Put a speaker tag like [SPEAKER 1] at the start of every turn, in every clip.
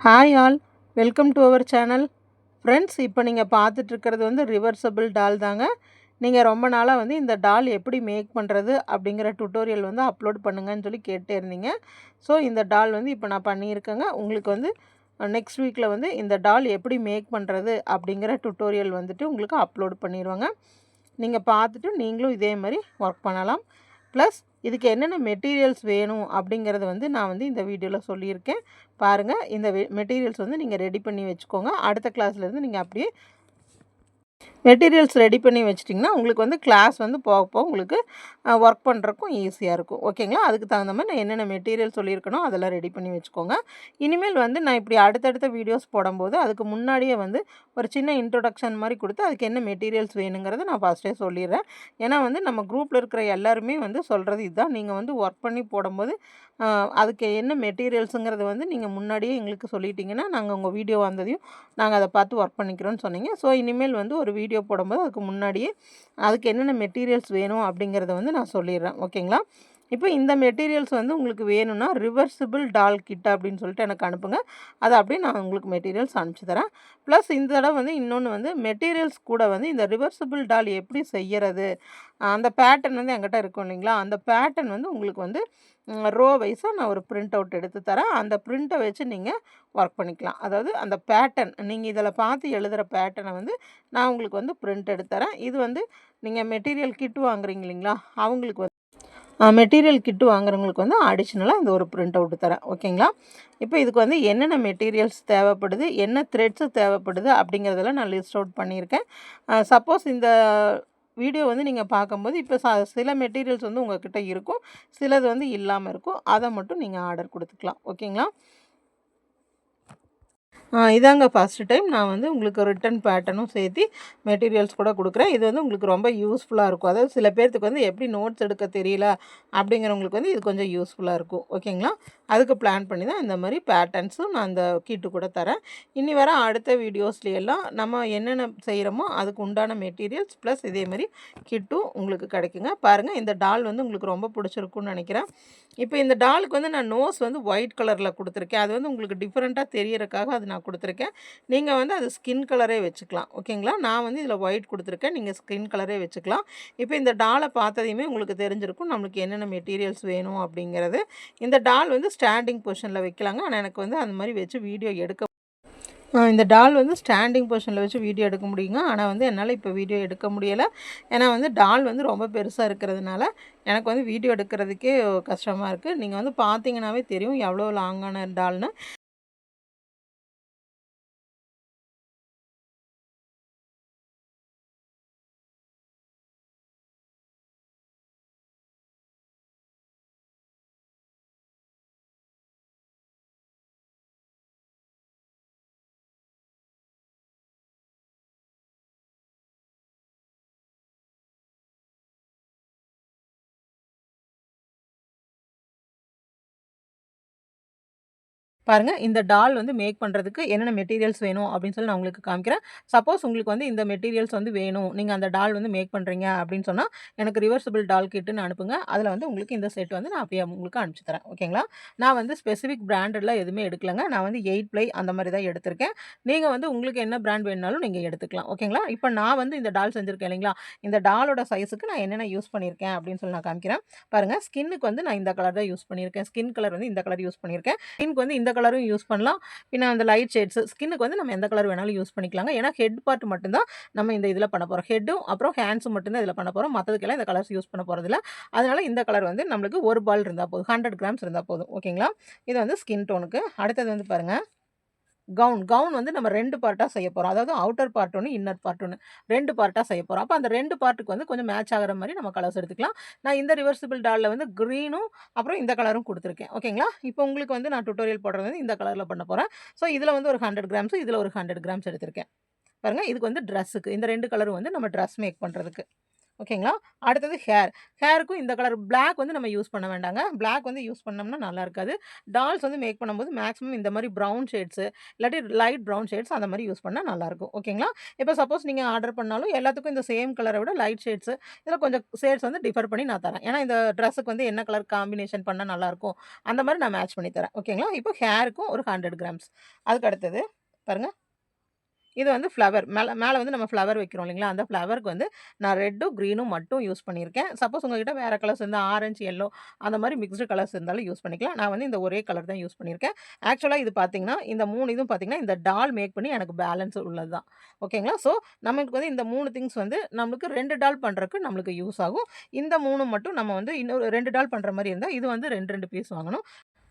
[SPEAKER 1] Hi all, welcome to our channel. Friends, இப்போ நீங்கள் பார்த்துட்ருக்கிறது வந்து ரிவர்சபிள் டால் தாங்க. நீங்கள் ரொம்ப நாளாக வந்து இந்த டால் எப்படி மேக் பண்ணுறது அப்படிங்கிற டுட்டோரியல் வந்து அப்லோட் பண்ணுங்கன்னு சொல்லி கேட்டே இருந்தீங்க. ஸோ இந்த டால் வந்து இப்போ நான் பண்ணியிருக்கேங்க. உங்களுக்கு வந்து நெக்ஸ்ட் வீக்கில் வந்து இந்த டால் எப்படி மேக் பண்ணுறது அப்படிங்கிற டுட்டோரியல் வந்துட்டு உங்களுக்கு அப்லோட் பண்ணிடுவாங்க. நீங்கள் பார்த்துட்டு நீங்களும் இதே மாதிரி ஒர்க் பண்ணலாம். ப்ளஸ் இதுக்கு என்னென்ன மெட்டீரியல்ஸ் வேணும் அப்படிங்கிறத வந்து நான் வந்து இந்த வீடியோவில் சொல்லியிருக்கேன். பாருங்கள், இந்த மெட்டீரியல்ஸ் வந்து நீங்கள் ரெடி பண்ணி வச்சுக்கோங்க. அடுத்த கிளாஸ்லேருந்து நீங்கள் அப்படியே மெட்டீரியல்ஸ் ரெடி பண்ணி வச்சிட்டிங்கன்னா உங்களுக்கு வந்து கிளாஸ் வந்து போக போக உங்களுக்கு ஒர்க் பண்ணுறக்கும் ஈஸியாக இருக்கும். ஓகேங்களா? அதுக்கு தகுந்த மாதிரி நான் என்னென்ன மெட்டீரியல் சொல்லியிருக்கனோ அதெல்லாம் ரெடி பண்ணி வச்சுக்கோங்க. இனிமேல் வந்து நான் இப்படி அடுத்தடுத்த வீடியோஸ் போடும்போது அதுக்கு முன்னாடியே வந்து ஒரு சின்ன இன்ட்ரோடக்ஷன் மாதிரி கொடுத்து அதுக்கு என்ன மெட்டீரியல்ஸ் வேணுங்கிறத நான் ஃபஸ்ட்டே சொல்லிடுறேன். ஏன்னா வந்து நம்ம குரூப்பில் இருக்கிற எல்லாருமே வந்து சொல்கிறது இதுதான். நீங்கள் வந்து ஒர்க் பண்ணி போடும்போது அதுக்கு என்ன மெட்டீரியல்ஸுங்கிறத வந்து நீங்கள் முன்னாடியே எங்களுக்கு சொல்லிட்டீங்கன்னா நாங்கள் உங்கள் வீடியோ வந்ததையும் நாங்கள் அதை பார்த்து ஒர்க் பண்ணிக்கிறோன்னு சொன்னீங்க. ஸோ இனிமேல் வந்து ஒரு வீடியோ போடும்போது அதுக்கு முன்னாடியே அதுக்கு என்னென்ன மெட்டீரியல்ஸ் வேணும் அப்படிங்கிறத வந்து நான் சொல்லிடுறேன். ஓகேங்களா? இப்போ இந்த மெட்டீரியல்ஸ் வந்து உங்களுக்கு வேணும்னா ரிவர்சிபிள் டால் கிட் அப்படின்னு சொல்லிட்டு எனக்கு அனுப்புங்க. அதை அப்படியே நான் உங்களுக்கு மெட்டீரியல்ஸ் அனுப்பிச்சி தரேன். ப்ளஸ் இந்த தடவை வந்து இன்னொன்று வந்து மெட்டீரியல்ஸ் கூட வந்து இந்த ரிவர்சிபிள் டால் எப்படி செய்கிறது, அந்த பேட்டர்ன் வந்து என்கிட்ட இருக்கும் இல்லைங்களா, அந்த பேட்டர்ன் வந்து உங்களுக்கு வந்து ரோ வைஸாக நான் ஒரு பிரிண்ட் அவுட் எடுத்து தரேன். அந்த பிரிண்ட்டை வச்சு நீங்கள் ஒர்க் பண்ணிக்கலாம். அதாவது அந்த பேட்டர்ன் நீங்கள் இதில் பார்த்து எழுதுகிற பேட்டர்னை வந்து நான் உங்களுக்கு வந்து பிரிண்ட் எடுத்து தரேன். இது வந்து நீங்கள் மெட்டீரியல் கிட் வாங்குறீங்க இல்லைங்களா, அவங்களுக்கு வந்து மெட்டீரியல் கிட்டு வாங்குறவங்களுக்கு வந்து அடிஷ்னலாக இந்த ஒரு பிரிண்ட் அவுட்டு தரேன். ஓகேங்களா? இப்போ இதுக்கு வந்து என்னென்ன மெட்டீரியல்ஸ் தேவைப்படுது, என்ன த்ரெட்ஸு தேவைப்படுது அப்படிங்கிறதெல்லாம் நான் லிஸ்ட் அவுட் பண்ணியிருக்கேன். சப்போஸ் இந்த வீடியோ வந்து நீங்கள் பார்க்கும்போது இப்போ சில மெட்டீரியல்ஸ் வந்து உங்கள்கிட்ட இருக்கும், சிலது வந்து இல்லாமல் இருக்கும். அதை மட்டும் நீங்கள் ஆர்டர் கொடுத்துக்கலாம். ஓகேங்களா? இதாங்க ஃபஸ்ட்டு டைம் நான் வந்து உங்களுக்கு ரிட்டன் பேட்டர்னும் சேர்த்து மெட்டீரியல்ஸ் கூட கொடுக்குறேன். இது வந்து உங்களுக்கு ரொம்ப யூஸ்ஃபுல்லாக இருக்கும். அதாவது சில பேர்த்துக்கு வந்து எப்படி நோட்ஸ் எடுக்க தெரியல அப்படிங்கிறவங்களுக்கு வந்து இது கொஞ்சம் யூஸ்ஃபுல்லாக இருக்கும். ஓகேங்களா? அதுக்கு பிளான் பண்ணி தான் இந்த மாதிரி பேட்டர்ன்ஸும் நான் அந்த கிட்டு கூட தரேன். இனி வர அடுத்த வீடியோஸ்லையெல்லாம் நம்ம என்னென்ன செய்கிறோமோ அதுக்கு உண்டான மெட்டீரியல்ஸ் ப்ளஸ் இதேமாதிரி கிட்டும் உங்களுக்கு கிடைக்குங்க. பாருங்கள், இந்த டால் வந்து உங்களுக்கு ரொம்ப பிடிச்சிருக்குன்னு நினைக்கிறேன். இப்போ இந்த டாலுக்கு வந்து நான் நோஸ் வந்து ஒயிட் கலரில் கொடுத்துருக்கேன். அது வந்து உங்களுக்கு டிஃப்ரெண்ட்டாக தெரியறதுக்காக அது நான் கொடுத்துருக்கேன். நீங்கள் வந்து அது ஸ்கின் கலரே வச்சுக்கலாம். ஓகேங்களா? நான் வந்து இதில் ஒயிட் கொடுத்துருக்கேன். நீங்கள் ஸ்கின் கலரே வச்சுக்கலாம். இப்போ இந்த டாலை பார்த்ததையுமே உங்களுக்கு தெரிஞ்சிருக்கும் நம்மளுக்கு என்னென்ன மெட்டீரியல்ஸ் வேணும் அப்படிங்கிறது. இந்த டால் வந்து ஸ்டாண்டிங் பொசிஷனில் வைக்கலாங்க. ஆனால் எனக்கு வந்து அந்த மாதிரி வச்சு வீடியோ எடுக்க இந்த டால் வந்து ஸ்டாண்டிங் பொசிஷனில் வச்சு வீடியோ எடுக்க முடியுங்க. ஆனால் வந்து என்னால் இப்போ வீடியோ எடுக்க முடியலை. ஏன்னா வந்து டால் வந்து ரொம்ப பெருசாக இருக்கிறதுனால எனக்கு வந்து வீடியோ எடுக்கிறதுக்கே கஷ்டமாக இருக்குது. நீங்கள் வந்து பார்த்தீங்கன்னாவே தெரியும் எவ்வளோ லாங்கான டால்னு. பாருங்கள், இந்த டால் வந்து மேக் பண்ணுறதுக்கு என்னென்ன மெட்டீரியல்ஸ் வேணும் அப்படின்னு சொல்லி நான் உங்களுக்கு காமிக்கிறேன். சப்போஸ் உங்களுக்கு வந்து இந்த மெட்டீரியல்ஸ் வந்து வேணும், நீங்கள் அந்த டால் வந்து மேக் பண்ணுறீங்க அப்படின்னு சொன்னால் எனக்கு ரிவர்சிபிள் டால் கிட்டுன்னு அனுப்புங்க. அதில் வந்து உங்களுக்கு இந்த செட் வந்து நான் அப்படியே உங்களுக்கு அனுப்பிச்சி தரேன். ஓகேங்களா? நான் வந்து ஸ்பெசிஃபிக் பிராண்டட்லாம் எதுவுமே எடுக்கலைங்க. நான் வந்து 8 ப்ளை அந்த மாதிரி தான் எடுத்திருக்கேன். நீங்கள் வந்து உங்களுக்கு என்ன பிராண்ட் வேணுனாலும் நீங்கள் எடுத்துக்கலாம். ஓகேங்களா? இப்போ நான் வந்து இந்த டால் செஞ்சுருக்கேன் இல்லைங்களா, இந்த டாலோட சைஸுக்கு நான் என்னென்ன யூஸ் பண்ணியிருக்கேன் அப்படின்னு சொல்லி நான் காமிக்கிறேன். பாருங்கள், ஸ்கின்னுக்கு வந்து நான் இந்த கலர் தான் யூஸ் பண்ணியிருக்கேன். ஸ்கின் கலர் வந்து இந்த கலர் யூஸ் பண்ணியிருக்கேன். ஸ்கின்க்கு வந்து இந்த கலரும் யூஸ் பண்ணலாம். பின்ன அந்த லைட் ஷேட்ஸ் ஸ்கின்னுக்கு வந்து நம்ம எந்த கலர் வேணாலும் யூஸ் பண்ணிக்கலாங்க. ஏன்னா ஹெட் பார்ட் மட்டும் தான் நம்ம இந்த இதில் பண்ண போகிறோம். ஹெட்டும் அப்புறம் ஹேண்ட்ஸும் மட்டும் தான் இதில் பண்ண போகிறோம். மற்றதுக்கெல்லாம் இந்த கலர்ஸ் யூஸ் பண்ண போகிறதில்ல. அதனால இந்த கலர் வந்து நம்மளுக்கு ஒரு பால் இருந்தால் போதும், 100 கிராம்ஸ் இருந்தால் போதும். ஓகேங்களா? இது வந்து ஸ்கின் டோனுக்கு. அடுத்தது வந்து பாருங்கள், கவுன் வந்து நம்ம 2 பார்ட்டாக செய்ய போகிறோம். அதாவது அவுட்டர் பார்ட் ஒன்று, இன்னர் பார்ட் ஒன்று, 2 பார்ட்டாக செய்ய போகிறோம். அப்போ அந்த 2 பார்ட்டுக்கு வந்து கொஞ்சம் மேட்ச் ஆகிற மாதிரி நம்ம கலர்ஸ் எடுத்துக்கலாம். நான் இந்த ரிவர்சிபிள் டாலில் வந்து க்ரீனும் அப்புறம் இந்த கலரும் கொடுத்துருக்கேன். ஓகேங்களா? இப்போ உங்களுக்கு வந்து நான் டுட்டோரியல் போடுறது வந்து இந்த கலரில் பண்ண போகிறேன். ஸோ இதில் வந்து ஒரு 100 கிராம்ஸும் இதில் ஒரு 100 கிராம்ஸ் எடுத்திருக்கேன். பாருங்கள், இதுக்கு வந்து ட்ரெஸ்ஸுக்கு இந்த 2 கலரும் வந்து நம்ம ட்ரெஸ் மேக் பண்ணுறதுக்கு. ஓகேங்களா? அடுத்தது ஹேருக்கும் இந்த கலர் பிளாக் வந்து நம்ம யூஸ் பண்ண வேண்டாங்க. பிளாக் வந்து யூஸ் பண்ணோம்னா நல்லா இருக்காது. டால்ஸ் வந்து மேக் பண்ணும்போது மேக்ஸிமம் இந்த மாரி ப்ரவுன் ஷேட்ஸு இல்லாட்டி லைட் ப்ரவுன் ஷேட்ஸ் அந்த மாரி யூஸ் பண்ணா நல்லாயிருக்கும். ஓகேங்களா? இப்போ சப்போஸ் நீங்க ஆர்டர் பண்ணாலும் எல்லாத்துக்கும் இந்த சேம் கலர விட லைட் ஷேட்ஸு இதில கொஞ்சம் ஷேட்ஸ் வந்து டிஃபர் பண்ணி நான் தரேன். ஏன்னா இந்த ட்ரெஸ்ஸுக்கு வந்து என்ன கலர் காம்பினேஷன் பண்ணா நல்லாயிருக்கும், அந்த மாரி நான் மேட்ச் பண்ணி தரேன். ஓகேங்களா? இப்போ ஹேருக்கும் ஒரு 100 கிராம்ஸ். அதுக்கு அடுத்தது பாருங்க. இது வந்து ஃப்ளவர். மேல மேல வந்து நம்ம ஃப்ளவர் வைக்கிறோம் இல்லைங்களா? அந்த ஃப்ளவருக்கு வந்து நான் ரெட்டும், கிரீனும் மட்டும் யூஸ் பண்ணியிருக்கேன். சப்போஸ் உங்ககிட்ட வேற கலர்ஸ் இருந்தா ஆரஞ்சு, எல்லோ அந்த மாரி மிக்ஸ்டு கலர்ஸ் இருந்தாலும் யூஸ் பண்ணிக்கலாம். நான் வந்து இந்த ஒரே கலர் தான் யூஸ் பண்ணியிருக்கேன். ஆக்சுவலா இது பார்த்தீங்கன்னா, இந்த 3 இதுவும் பார்த்தீங்கன்னா, இந்த டால் மேக் பண்ணி எனக்கு பேலன்ஸ் உள்ளது தான். ஓகேங்களா? ஸோ, நமக்கு வந்து இந்த 3 திங்ஸ் வந்து நம்மளுக்கு 2 டால் பண்றதுக்கு நம்மளுக்கு யூஸ் ஆகும். இந்த 3 மட்டும் நம்ம வந்து இன்னொரு 2 டால் பண்ற மாரி இருந்தா, இது வந்து 2, 2 பீஸ் வாங்கணும்.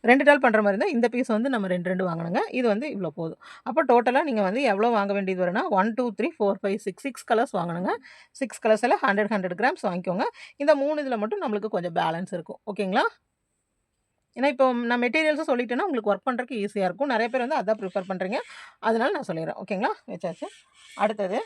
[SPEAKER 1] 2 டால் பண்ற மாரி இருந்தா, இந்த பீஸ் வந்து நம்ம 2, 2 வாங்கணுங்க. இது வந்து இவ்ளோ போதும். அப்போ டோட்டலா நீங்க வந்து எவ்வளோ வாங்க வேண்டியது வரும்னா, 1, 2, 3, 4, 5, 6 கலர்ஸ் வாங்கணுங்க. 6 கலர்ஸ்ல 100, 100 கிராம்ஸ் வாங்கிக்கோங்க. இந்த 3 இதில மட்டும் நம்மளுக்கு கொஞ்சம் பேலன்ஸ் இருக்கும். ஓகேங்களா? ஏன்னா, இப்போ நான் மெட்டீரியல்ஸும் சொல்லிட்டேன்னா, உங்களுக்கு ஒர்க் பண்றதுக்கு ஈஸியா இருக்கும். நெறைய பேர் வந்து அதான் ப்ரிஃபர் பண்றீங்க. அதனால நான் சொல்லிர்றேன். ஓகேங்களா? வச்சாச்சு. அடுத்தது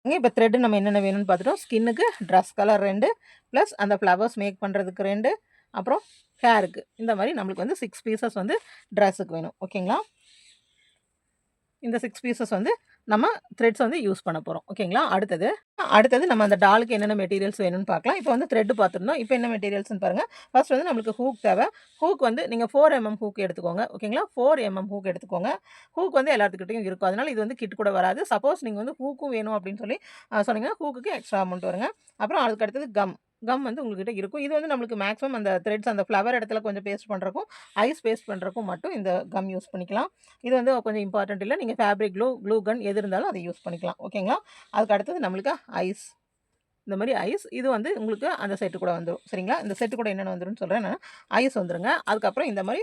[SPEAKER 1] இப்போ த்ரெட் நம்ம என்னென்ன வேணும்னு பார்த்துட்டோம். ஸ்கின்னுக்கு ட்ரெஸ் கலர் 2 ப்ளஸ் அந்த ஃப்ளவர்ஸ் மேக் பண்ணுறதுக்கு 2 அப்புறம் ஹேருக்கு. இந்த மாரி நம்மளுக்கு வந்து 6 பீசஸ் வந்து ட்ரெஸ்ஸுக்கு வேணும். ஓகேங்களா? இந்த 6 பீசஸ் வந்து நம்ம த்ரெட்ஸ் வந்து யூஸ் பண்ண போறோம். ஓகேங்களா? அடுத்தது நம்ம அந்த டாலுக்கு என்னென்ன மெட்டீரியல்ஸ் வேணும்னு பார்க்கலாம். இப்போ வந்து த்ரெட் பார்த்துருந்தோம். இப்போ என்ன மெட்டீரியல்ஸ்ன்னு பாருங்க. ஃபர்ஸ்ட் வந்து நம்மளுக்கு ஹூக் தேவை. ஹூக் வந்து நீங்க 4 ஹூக் எடுத்துக்கோங்க. ஓகேங்களா? 4 ஹூக் எடுத்துக்கோங்க. ஹூக் வந்து எல்லாத்துக்கிட்டயும் இருக்கும். அதனால இது வந்து கிட் கூட வராது. சப்போஸ் நீங்க வந்து ஹூக்கும் வேணும் அப்படின்னு சொல்லி சொன்னீங்கன்னா, ஹூக்குக்கு எக்ஸ்ட்ரா அமௌண்ட் வருங்க. அப்புறம் அதுக்கு அடுத்தது கம் வந்து உங்ககிட்ட இருக்கும். இது வந்து நம்மளுக்கு மேக்ஸிமம் அந்த த்ரெட்ஸ் அந்த ஃப்ளவர் இடத்துல கொஞ்சம் பேஸ்ட் பண்றதுக்கும், ஐஸ் பேஸ்ட் பண்றதுக்கும் மட்டும் இந்த கம் யூஸ் பண்ணிக்கலாம். இது வந்து கொஞ்சம் இம்பார்ட்டன்ட் இல்ல. நீங்க ஃபேப்ரிக் க்ளூ கன் எது இருந்தாலும் அதை யூஸ் பண்ணிக்கலாம். ஓகேங்களா? அதுக்கு அடுத்தது நம்மளுக்கு ஐஸ். இந்த மாரி ஐஸ் இது வந்து உங்களுக்கு அந்த செட்டு கூட வந்துரும். சரிங்களா? இந்த செட்டு கூட என்னென்ன வந்துரும்னு சொல்றேன் நான். ஐஸ் வந்துருங்க. அதுக்கப்புறம் இந்த மாரி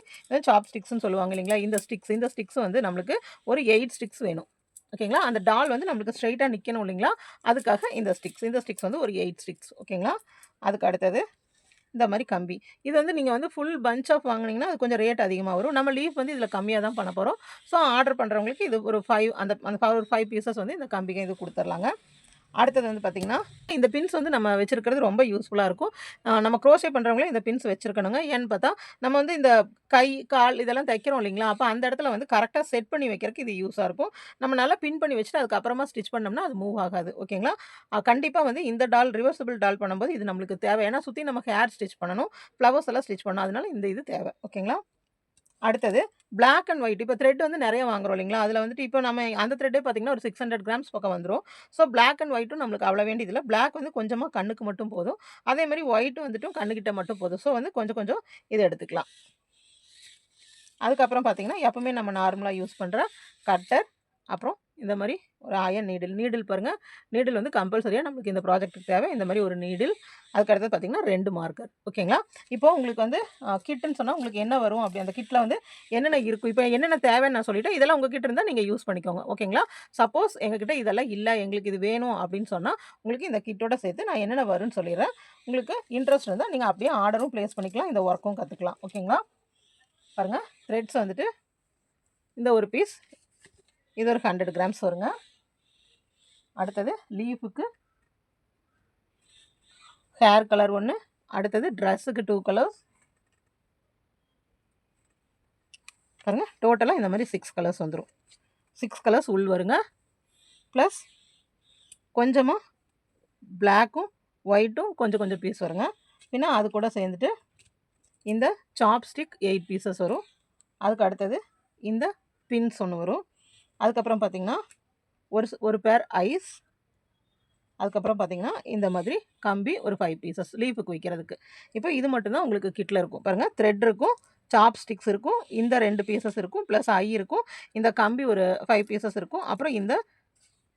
[SPEAKER 1] சாப் ஸ்டிக்ஸ்ன்னு சொல்லுவாங்க இல்லைங்களா? இந்த ஸ்டிக்ஸ் வந்து நம்மளுக்கு ஒரு 8 ஸ்டிக்ஸ் வேணும். ஓகேங்களா? அந்த டால் வந்து நம்மளுக்கு ஸ்ட்ரெயிட்டா நிக்கணும் இல்லைங்களா? அதுக்காக இந்த ஸ்டிக்ஸ் வந்து ஒரு 8 ஸ்டிக்ஸ். ஓகேங்களா? அதுக்கு அடுத்தது இந்த மாரி கம்பி. இது வந்து நீங்க வந்து ஃபுல் பஞ்ச் ஆஃப் வாங்குனீங்கன்னா, அது கொஞ்சம் ரேட் அதிகமா வரும். நம்ம லீஃப் வந்து இதில கம்மியா தான் பண்ண போறோம். ஸோ ஆர்டர் பண்றவங்களுக்கு இது ஒரு 5 அந்த அந்த ஒரு 5 பீசஸ் வந்து இந்த கம்பிக்கு இது குடுத்துர்லாங்க. அடுத்தது வந்து பார்த்தீங்கன்னா, இந்த பின்ஸ் வந்து நம்ம வச்சிருக்கிறது ரொம்ப யூஸ்ஃபுல்லா இருக்கும். நம்ம குரோஷே பண்றவங்களே இந்த பின்ஸ் வச்சிருக்கணுங்க. ஏன்னு பார்த்தா, நம்ம வந்து இந்த கை, கால் இதெல்லாம் தைக்கிறோம் இல்லைங்களா? அப்ப அந்த இடத்துல வந்து கரெக்ட்டா செட் பண்ணி வைக்கிறதுக்கு இது யூஸா இருக்கும். நம்ம நல்லா பின் பண்ணி வச்சுட்டு அதுக்கப்புறமா ஸ்டிச் பண்ணோம்னா, அது மூவ் ஆகாது. ஓகேங்களா? கண்டிப்பா வந்து இந்த ரிவர்சிபிள் டால் பண்ணும்போது இது நம்மளுக்கு தேவை. ஏன்னா சுத்தி நம்ம ஹேர் ஸ்டிச் பண்ணணும். ஃப்ளவர்ஸ் எல்லாம் ஸ்டிச் பண்ணணும். அதனால இந்த இது தேவை. ஓகேங்களா? அடுத்தது பிளாக் அண்ட் ஒயிட். இப்போ த்ரெட் வந்து நெறைய வாங்குறோம் இல்லைங்களா? அதில வந்துட்டு இப்போ நம்ம அந்த த்ரெட்டே பார்த்தீங்கன்னா, ஒரு 600 கிராம்ஸ் பக்கம் வந்துரும். ஸோ பிளாக் அண்ட் ஒயிட்டும் நம்மளுக்கு அவ்வளோ வேண்டியதில்ல. பிளாக் வந்து கொஞ்சமா கண்ணுக்கு மட்டும் போதும். அதேமாரி ஒயிட்டும் வந்துட்டும் கண்ணுக்கிட்ட மட்டும் போதும். ஸோ வந்து கொஞ்சம் கொஞ்சம் இத எடுத்துக்கலாம். அதுக்கப்புறம் பார்த்தீங்கன்னா, எப்பவுமே நம்ம நார்மலா யூஸ் பண்ற கட்டர், அப்புறம் இந்த மாரி ஒரு அயர்ன் நீடில் பாருங்க. நீடில் வந்து கம்பல்சரியா நமக்கு இந்த ப்ராஜெக்ட்டுக்கு தேவை. இந்த மாரி ஒரு நீடில். அதுக்கு அடுத்தது பார்த்தீங்கன்னா, 2 மார்க்கர். ஓகேங்களா? இப்போ உங்களுக்கு வந்து கிட்டுன்னு சொன்னா உங்களுக்கு என்ன வரும் அப்படி அந்த கிட்ல வந்து என்னென்ன இருக்கும்? இப்போ என்னென்ன தேவைன்னு நான் சொல்லிட்டேன். இதெல்லாம் உங்க கிட்ட இருந்தா நீங்க யூஸ் பண்ணிக்கோங்க. ஓகேங்களா? சப்போஸ் எங்ககிட்ட இதெல்லாம் இல்ல, எங்களுக்கு இது வேணும் அப்படின்னு சொன்னா, உங்களுக்கு இந்த கிட்டோட சேர்த்து நான் என்னென்ன வரும்ன்னு சொல்லிர்றேன். உங்களுக்கு இன்ட்ரெஸ்ட் இருந்தா நீங்க அப்படியே ஆர்டரும் பிளேஸ் பண்ணிக்கலாம். இந்த ஒர்க்கும் கத்துக்கலாம். ஓகேங்களா? பாருங்க. த்ரெட்ஸ் வந்துட்டு இந்த ஒரு பீஸ். இது ஒரு 100 கிராம்ஸ் வருங்க. அடுத்தது லீஃபுக்கு ஹேர் கலர் 1. அடுத்தது ட்ரெஸ்ஸுக்கு 2 கலர்ஸ். பாருங்க. டோட்டலா இந்த மாரி 6 கலர்ஸ் வந்துரும். 6 கலர்ஸ் உள் வருங்க. ப்ளஸ் கொஞ்சமா பிளாக்கும், ஒயிட்டும் கொஞ்சம் கொஞ்சம் பீஸ் வருங்க. பின்ன அது கூட சேர்ந்துட்டு இந்த சாப்ஸ்டிக் 8 பீசஸ் வரும். அதுக்கு அடுத்தது இந்த பின்ஸ் ஒண்ணு வரும். அதுக்கப்புறம் பார்த்தீங்கன்னா, ஒரு பேர் ஐஸ். அதுக்கப்புறம் பார்த்தீங்கன்னா, இந்த மாதிரி கம்பி ஒரு 5 பீசஸ் லீஃபுக்கு வைக்கிறதுக்கு. இப்போ இது மட்டும் தான் உங்களுக்கு கிட்ல இருக்கும். பாருங்க த்ரெட் இருக்கும், சாப் ஸ்டிக்ஸ் இருக்கும், இந்த 2 பீசஸ் இருக்கும், ப்ளஸ் ஐ இருக்கும், இந்த கம்பி ஒரு 5 பீசஸ் இருக்கும், அப்புறம் இந்த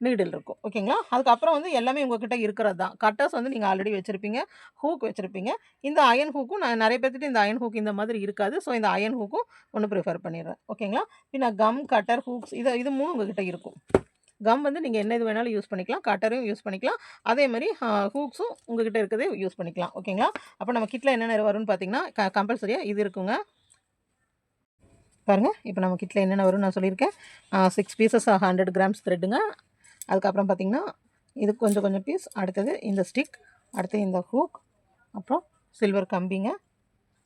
[SPEAKER 1] நீடில் இருக்கும். ஓகேங்களா? அதுக்கப்புறம் வந்து எல்லாமே உங்ககிட்ட இருக்கிறது தான். கட்டர்ஸ் வந்து நீங்க ஆல்ரெடி வச்சிருப்பீங்க. ஹூக் வச்சிருப்பீங்க. இந்த அயர்ன் ஹூக்கும் நான் நெறைய பேத்துட்ட இந்த அயர்ன் ஹூக் இந்த மாதிரி இருக்காது. ஸோ இந்த அயர்ன் ஹூக்கும் ஒண்ணு ப்ரிஃபர் பண்ணிடுறேன். ஓகேங்களா? பின்ன கம், கட்டர், ஹூக்ஸ் இது 3 உங்ககிட்ட இருக்கும். கம் வந்து நீங்க என்ன இது வேணாலும் யூஸ் பண்ணிக்கலாம். கட்டரும் யூஸ் பண்ணிக்கலாம். அதே மாரி ஹூக்ஸும் உங்ககிட்ட இருக்கிறதே யூஸ் பண்ணிக்கலாம். ஓகேங்களா? அப்ப நம்ம கிட்ல என்னென்ன வரும்னு பார்த்தீங்கன்னா, கம்பல்சரியா இது இருக்குங்க. பாருங்க. இப்போ நம்ம கிட்ல என்னென்ன வரும்னு நான் சொல்லியிருக்கேன். 6 பீசஸ் 100 கிராம்ஸ் த்ரெட்டுங்க. அதுக்கப்புறம் பார்த்தீங்கன்னா, இது கொஞ்சம் கொஞ்சம் பீஸ், அடுத்தது இந்த ஸ்டிக், அடுத்து இந்த ஹூக், அப்புறம் சில்வர் கம்பிங்க,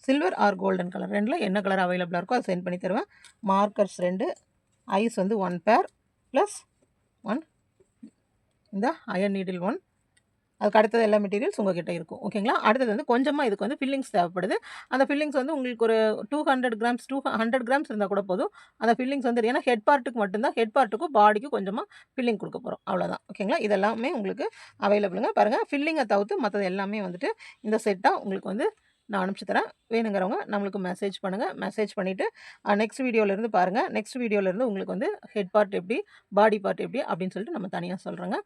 [SPEAKER 1] சில்வர் ஆர் கோல்டன் கலர் ரெண்டில் என்ன கலர் அவைலபிளாக இருக்கோ அதை சென்ட் பண்ணி தருவேன். மார்க்கர்ஸ் 2, ஐஸ் வந்து 1 பேர் ப்ளஸ் 1 இந்த அயன் நீடில் 1. அதுக்கு அடுத்தது எல்லா மெட்டீரியல்ஸ் உங்ககிட்ட இருக்கும். ஓகேங்களா? அடுத்தது வந்து கொஞ்சமாக இதுக்கு வந்து ஃபில்லிங்ஸ் தேவைப்படுது. அந்த ஃபில்லிங்ஸ் வந்து உங்களுக்கு ஒரு 200 கிராம்ஸ் 100 கிராம்ஸ் இருந்தால் கூட போதும். அந்த ஃபில்லிங்ஸ் வந்து ஏன்னா ஹெட் பார்ட்டுக்கு மட்டும்தான், ஹெட் பார்ட்டுக்கும் பாடிக்கும் கொஞ்சமாக ஃபில்லிங் கொடுக்க போகிறோம், அவ்வளோதான். ஓகேங்களா? இதெல்லாமே உங்களுக்கு அவைலபிளுங்க. பாருங்கள், ஃபில்லிங்கை தவிர்த்து மற்றது எல்லாமே வந்துட்டு இந்த செட்டாக உங்களுக்கு வந்து நான் அனுப்பிச்சி தரேன். வேணுங்கிறவங்க நம்மளுக்கு மெசேஜ் பண்ணுங்கள். மெசேஜ் பண்ணிவிட்டு நெக்ஸ்ட் வீடியோலேருந்து பாருங்கள். நெக்ஸ்ட் வீடியோலேருந்து உங்களுக்கு வந்து ஹெட் பார்ட் எப்படி, பாடி பார்ட் எப்படி அப்படின்னு சொல்லிட்டு நம்ம தனியாக சொல்கிறோங்க.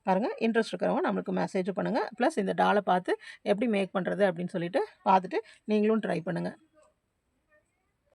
[SPEAKER 1] பாருங்கள், இன்ட்ரெஸ்ட் இருக்கிறவங்க நம்மளுக்கு மெசேஜ் பண்ணுங்கள். ப்ளஸ் இந்த டாலை பார்த்து எப்படி மேக் பண்ணுறது அப்படின்னு சொல்லிட்டு பார்த்துட்டு நீங்களும் ட்ரை பண்ணுங்கள்.